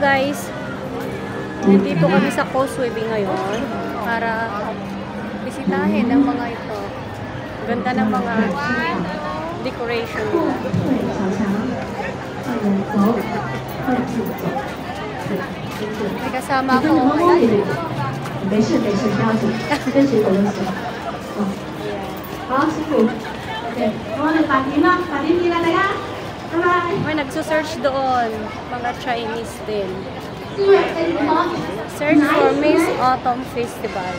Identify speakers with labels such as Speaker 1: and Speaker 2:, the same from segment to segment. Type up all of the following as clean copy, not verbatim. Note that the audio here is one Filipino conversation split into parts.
Speaker 1: guys, nandito kami sa Causeway ngayon para bisitahin ang mga ito. Ganda ng mga decoration nila. May kasama ako. May nagsusearch doon. Mga Chinese din. Search for Miss Autumn Festival.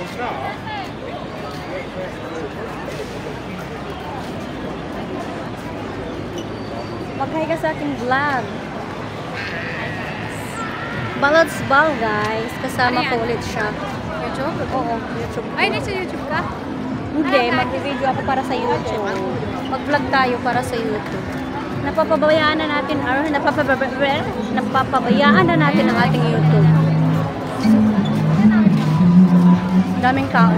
Speaker 1: Mag-hi ka sa aking vlog. Ballads Ball, guys. Kasama ko ulit siya.
Speaker 2: YouTube?
Speaker 1: Oo, YouTube.
Speaker 2: Ay, nasa YouTube ka?
Speaker 1: Hindi, mag-video ako para sa YouTube. Mag-vlog tayo para sa YouTube. Napapabayaan na natin, napapabayaan na natin ang ating YouTube. Daming tao.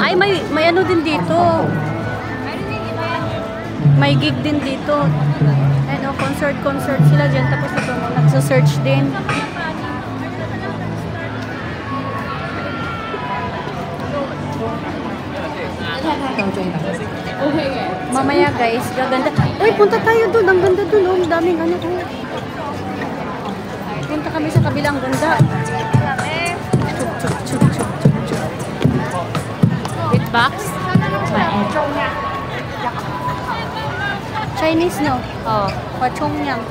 Speaker 1: Ay, may ano din dito. May gig din dito. Ano, concert sila dyan. Tapos ito mo, nagsa-search din. Mamaya guys, gaganda. Uy, punta tayo dun. Ang ganda dun. Oh. Ang daming ano. Oh. Punta kami sa kabilang ganda.
Speaker 2: Beatbox?
Speaker 1: Chinese, no?
Speaker 2: Oo.
Speaker 1: Pachongyang.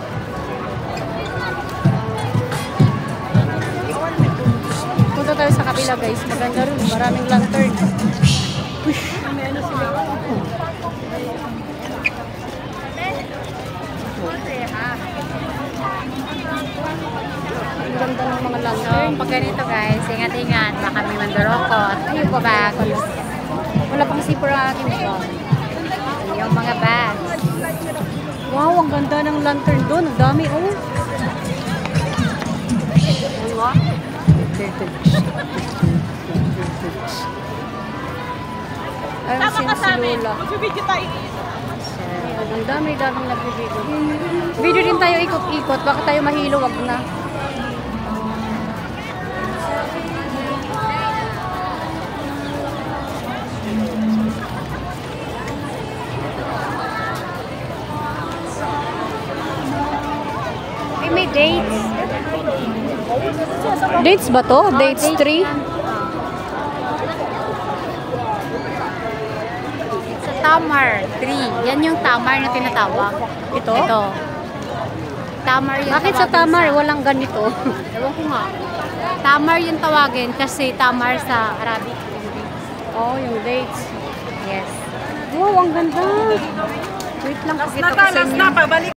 Speaker 1: Punta tayo sa kabila guys. Maganda rin. Maraming lantern. Push. May ano sila. Ang ganda ng mga lantern.
Speaker 2: So, pag ganito guys, ingat-ingat. Baka may mandurokot. Yung bag.
Speaker 1: Wala pang zipper ang aking bag.
Speaker 2: Yung mga bags.
Speaker 1: Wow, ang ganda ng lantern doon. Ang dami, oh. Tama ka sa amin.
Speaker 2: Magbibidyo tayo.
Speaker 1: Ang daming nagbibidyo. Video din tayo ikot-ikot. Baka tayo mahilo, wag na. May dates. Dates ba to? Dates 3?
Speaker 2: Sa Tamar 3. Yan yung Tamar na tinatawag.
Speaker 1: Ito?
Speaker 2: Ito. Tamar yung
Speaker 1: Bakit sa Tamar walang ganito?
Speaker 2: Ewan ko nga. Tamar yung tawagin kasi Tamar sa Arabic.
Speaker 1: Oh, yung dates.
Speaker 2: Yes.
Speaker 1: Wow, ang ganda. Wait lang, pakita ko sa inyo.